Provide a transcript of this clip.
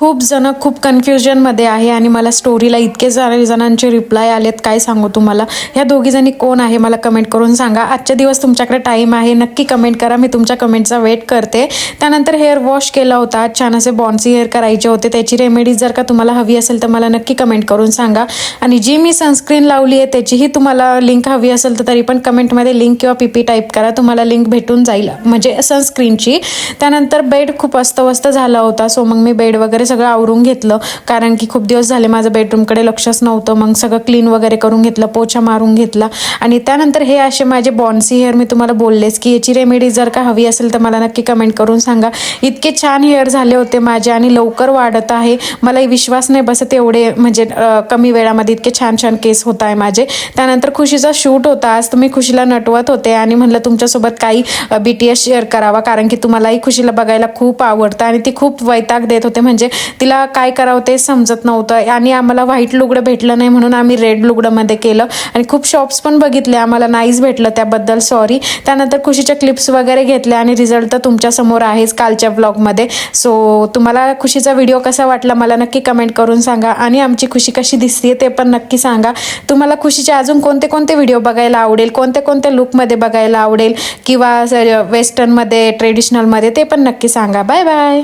खूप जण खूप कन्फ्युजनमध्ये आहे आणि मला स्टोरीला इतके सारे जणांचे रिप्लाय आलेत, काय सांगू तुम्हाला. ह्या दोघी जणी कोण आहे मला कमेंट करून सांगा. आजच्या दिवस तुमच्याकडे टाईम आहे, नक्की कमेंट करा, मी तुमच्या कमेंटचा वेट करते. त्यानंतर हेअर वॉश केला होता, छान असे बॉन्सी हेअर करायचे होते, त्याची रेमेडी जर का तुम्हाला हवी असेल तर मला नक्की कमेंट करून सांगा. आणि जी मी सनस्क्रीन लावली आहे त्याचीही तुम्हाला लिंक हवी असेल तर तरी पण कमेंटमध्ये लिंक किंवा पीपी टाईप करा, तुम्हाला लिंक भेटून जाईल, म्हणजे सनस्क्रीनची. त्यानंतर बेड खूप अस्तव्यस्त झाला होता, सो मग मी बेड वगैरे सगळं आवरून घेतलं, कारण की खूप दिवस झाले माझं बेडरूमकडे लक्षच नव्हतं. मग सगळं क्लीन वगैरे करून घेतलं, पोछा मारून घेतला. आणि त्यानंतर हे असे माझे बॉन्सी हेअर, मी तुम्हाला बोललेच की याची रेमेडी जर का हवी असेल तर मला नक्की कमेंट करून सांगा. इतके छान हेअर झाले होते माझे आणि लवकर वाढत आहे, मलाही विश्वास नाही बसत एवढे म्हणजे कमी वेळामध्ये इतके छान छान केस होत आहे माझे. त्यानंतर खुशीचा शूट होता आज, तर मी खुशीला नटवत होते आणि म्हणलं तुमच्यासोबत काही BTS शेअर करावा, कारण की तुम्हालाही खुशीला बघायला खूप आवडतं आणि ती खूप वैताग देत होते, म्हणजे तिला काय करावं ते समजत नव्हतं. आणि आम्हाला व्हाईट लुगडं भेटलं नाही म्हणून आम्ही रेड लुगडंमध्ये केलं आणि खूप शॉप्स पण बघितले, आम्हाला नाहीच भेटलं, त्याबद्दल सॉरी. त्यानंतर खुशीच्या क्लिप्स वगैरे घेतल्या आणि रिझल्ट तर तुमच्यासमोर आहेच कालच्या व्लॉगमध्ये. सो तुम्हाला खुशीचा व्हिडिओ कसा वाटला मला नक्की कमेंट करून सांगा आणि आमची खुशी कशी दिसते ते पण नक्की सांगा. तुम्हाला खुशीचे अजून कोणते कोणते व्हिडिओ बघायला आवडेल, कोणत्या कोणत्या लुकमध्ये बघायला आवडेल, किंवा वेस्टर्नमध्ये, ट्रेडिशनलमध्ये, ते पण नक्की सांगा. Bye bye.